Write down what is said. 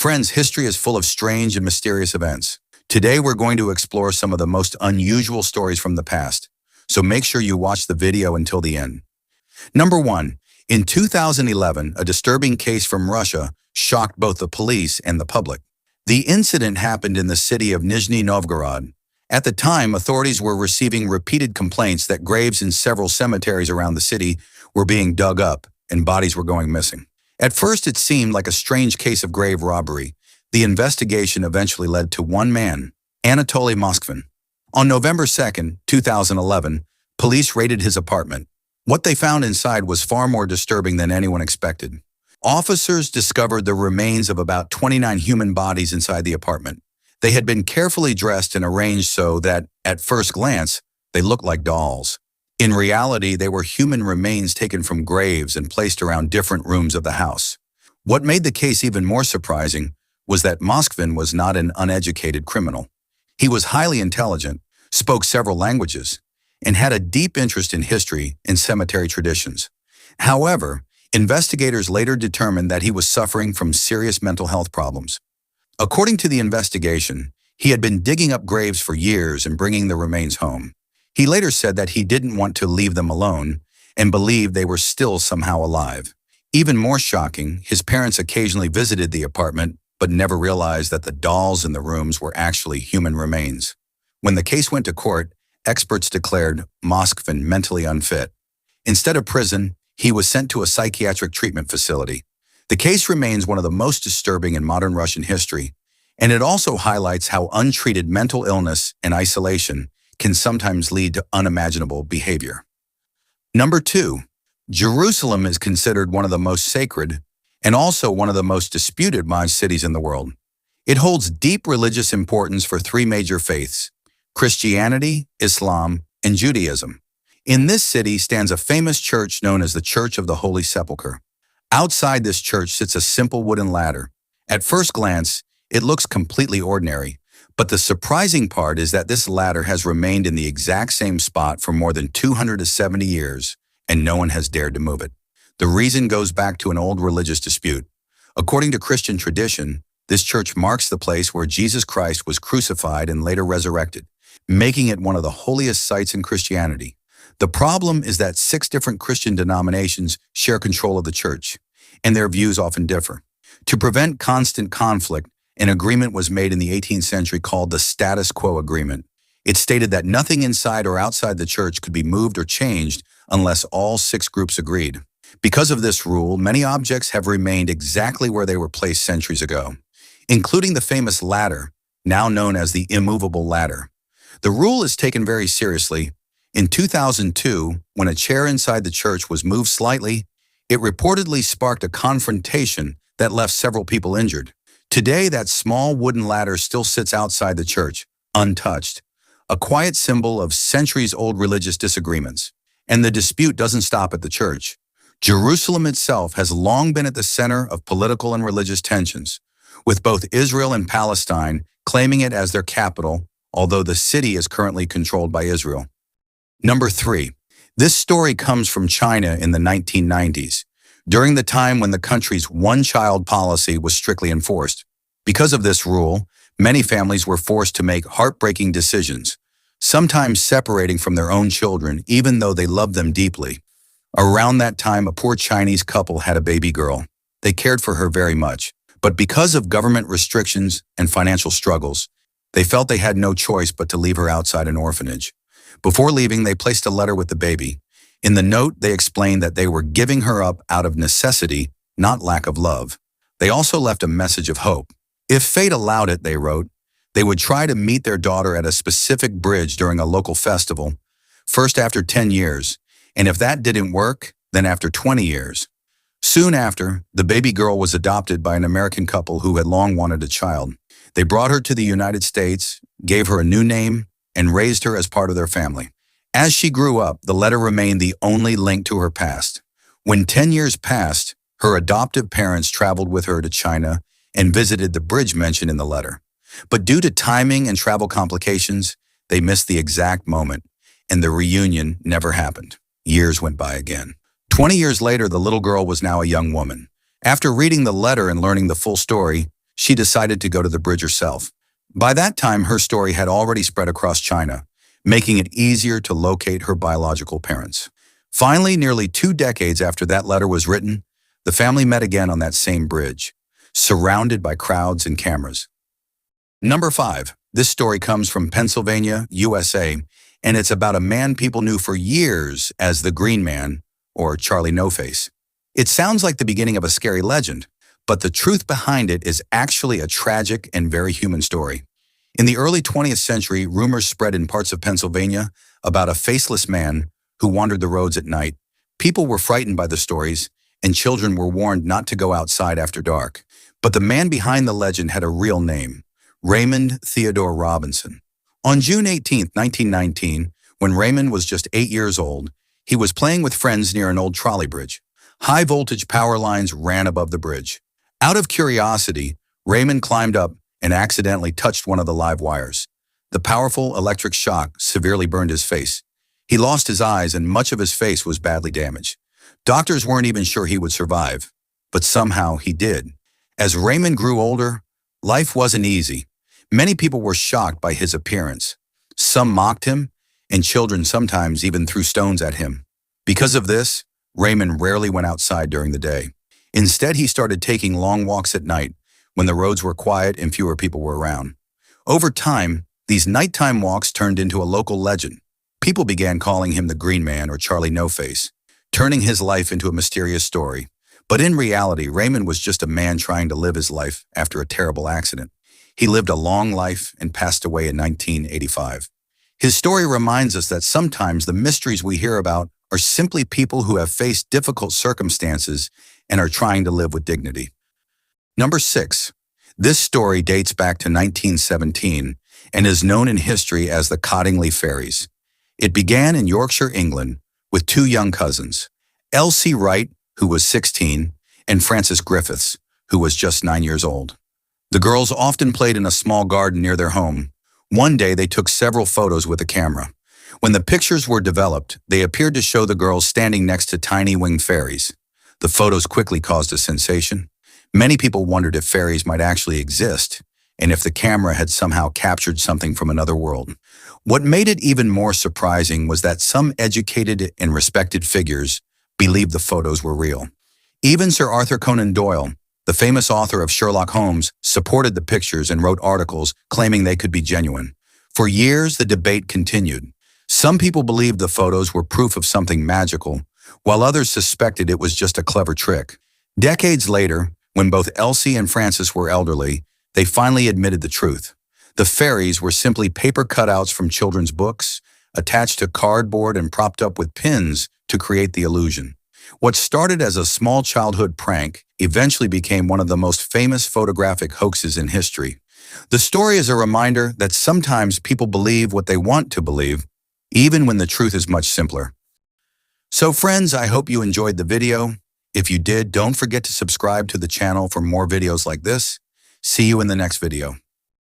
Friends, history is full of strange and mysterious events. Today we're going to explore some of the most unusual stories from the past, so make sure you watch the video until the end. Number 1. In 2011, a disturbing case from Russia shocked both the police and the public. The incident happened in the city of Nizhny Novgorod. At the time, authorities were receiving repeated complaints that graves in several cemeteries around the city were being dug up and bodies were going missing. At first, it seemed like a strange case of grave robbery. The investigation eventually led to one man, Anatoly Moskvin. On November 2, 2011, police raided his apartment. What they found inside was far more disturbing than anyone expected. Officers discovered the remains of about 29 human bodies inside the apartment. They had been carefully dressed and arranged so that, at first glance, they looked like dolls. In reality, they were human remains taken from graves and placed around different rooms of the house. What made the case even more surprising was that Moskvin was not an uneducated criminal. He was highly intelligent, spoke several languages, and had a deep interest in history and cemetery traditions. However, investigators later determined that he was suffering from serious mental health problems. According to the investigation, he had been digging up graves for years and bringing the remains home. He later said that he didn't want to leave them alone and believed they were still somehow alive. Even more shocking, his parents occasionally visited the apartment but never realized that the dolls in the rooms were actually human remains. When the case went to court, experts declared Moskvin mentally unfit. Instead of prison, he was sent to a psychiatric treatment facility. The case remains one of the most disturbing in modern Russian history, and it also highlights how untreated mental illness and isolation can sometimes lead to unimaginable behavior. Number 2. Jerusalem is considered one of the most sacred and also one of the most disputed cities in the world. It holds deep religious importance for 3 major faiths: Christianity, Islam, and Judaism. In this city stands a famous church known as the Church of the Holy Sepulcher. Outside this church sits a simple wooden ladder. At first glance, it looks completely ordinary, but the surprising part is that this ladder has remained in the exact same spot for more than 270 years, and no one has dared to move it. The reason goes back to an old religious dispute. According to Christian tradition, this church marks the place where Jesus Christ was crucified and later resurrected, making it one of the holiest sites in Christianity. The problem is that 6 different Christian denominations share control of the church, and their views often differ. To prevent constant conflict, an agreement was made in the 18th century called the Status Quo Agreement. It stated that nothing inside or outside the church could be moved or changed unless all 6 groups agreed. Because of this rule, many objects have remained exactly where they were placed centuries ago, including the famous ladder, now known as the Immovable ladder. The rule is taken very seriously. In 2002, when a chair inside the church was moved slightly, it reportedly sparked a confrontation that left several people injured. Today, that small wooden ladder still sits outside the church, untouched, a quiet symbol of centuries-old religious disagreements. And the dispute doesn't stop at the church. Jerusalem itself has long been at the center of political and religious tensions, with both Israel and Palestine claiming it as their capital, although the city is currently controlled by Israel. Number 3. This story comes from China in the 1990s, during the time when the country's one-child policy was strictly enforced. Because of this rule, many families were forced to make heartbreaking decisions, sometimes separating from their own children even though they loved them deeply. Around that time, a poor Chinese couple had a baby girl. They cared for her very much, but because of government restrictions and financial struggles, they felt they had no choice but to leave her outside an orphanage. Before leaving, they placed a letter with the baby. In the note, they explained that they were giving her up out of necessity, not lack of love. They also left a message of hope. If fate allowed it, they wrote, they would try to meet their daughter at a specific bridge during a local festival, first after 10 years, and if that didn't work, then after 20 years. Soon after, the baby girl was adopted by an American couple who had long wanted a child. They brought her to the United States, gave her a new name, and raised her as part of their family. As she grew up, the letter remained the only link to her past. When 10 years passed, her adoptive parents traveled with her to China and visited the bridge mentioned in the letter. But due to timing and travel complications, they missed the exact moment, and the reunion never happened. Years went by again. 20 years later, the little girl was now a young woman. After reading the letter and learning the full story, she decided to go to the bridge herself. By that time, her story had already spread across China, making it easier to locate her biological parents. Finally, nearly 2 decades after that letter was written, the family met again on that same bridge, surrounded by crowds and cameras. Number 5. This story comes from Pennsylvania, USA, and it's about a man people knew for years as the Green Man, or Charlie No-Face. It sounds like the beginning of a scary legend, but the truth behind it is actually a tragic and very human story. In the early 20th century, rumors spread in parts of Pennsylvania about a faceless man who wandered the roads at night. People were frightened by the stories, and children were warned not to go outside after dark. But the man behind the legend had a real name, Raymond Theodore Robinson. On June 18, 1919, when Raymond was just 8 years old, he was playing with friends near an old trolley bridge. High-voltage power lines ran above the bridge. Out of curiosity, Raymond climbed up and accidentally touched one of the live wires. The powerful electric shock severely burned his face. He lost his eyes and much of his face was badly damaged. Doctors weren't even sure he would survive, but somehow he did. As Raymond grew older, life wasn't easy. Many people were shocked by his appearance. Some mocked him, and children sometimes even threw stones at him. Because of this, Raymond rarely went outside during the day. Instead, he started taking long walks at night when the roads were quiet and fewer people were around. Over time, these nighttime walks turned into a local legend. People began calling him the Green Man or Charlie No-Face, turning his life into a mysterious story. But in reality, Raymond was just a man trying to live his life after a terrible accident. He lived a long life and passed away in 1985. His story reminds us that sometimes the mysteries we hear about are simply people who have faced difficult circumstances and are trying to live with dignity. Number 6. This story dates back to 1917 and is known in history as the Cottingley Fairies. It began in Yorkshire, England, with 2 young cousins, Elsie Wright, who was 16, and Frances Griffiths, who was just 9 years old. The girls often played in a small garden near their home. One day, they took several photos with a camera. When the pictures were developed, they appeared to show the girls standing next to tiny winged fairies. The photos quickly caused a sensation. Many people wondered if fairies might actually exist, and if the camera had somehow captured something from another world. What made it even more surprising was that some educated and respected figures believed the photos were real. Even Sir Arthur Conan Doyle, the famous author of Sherlock Holmes, supported the pictures and wrote articles claiming they could be genuine. For years, the debate continued. Some people believed the photos were proof of something magical, while others suspected it was just a clever trick. Decades later, when both Elsie and Frances were elderly, they finally admitted the truth. The fairies were simply paper cutouts from children's books, attached to cardboard and propped up with pins to create the illusion. What started as a small childhood prank eventually became one of the most famous photographic hoaxes in history. The story is a reminder that sometimes people believe what they want to believe, even when the truth is much simpler. So friends, I hope you enjoyed the video. If you did, don't forget to subscribe to the channel for more videos like this. See you in the next video.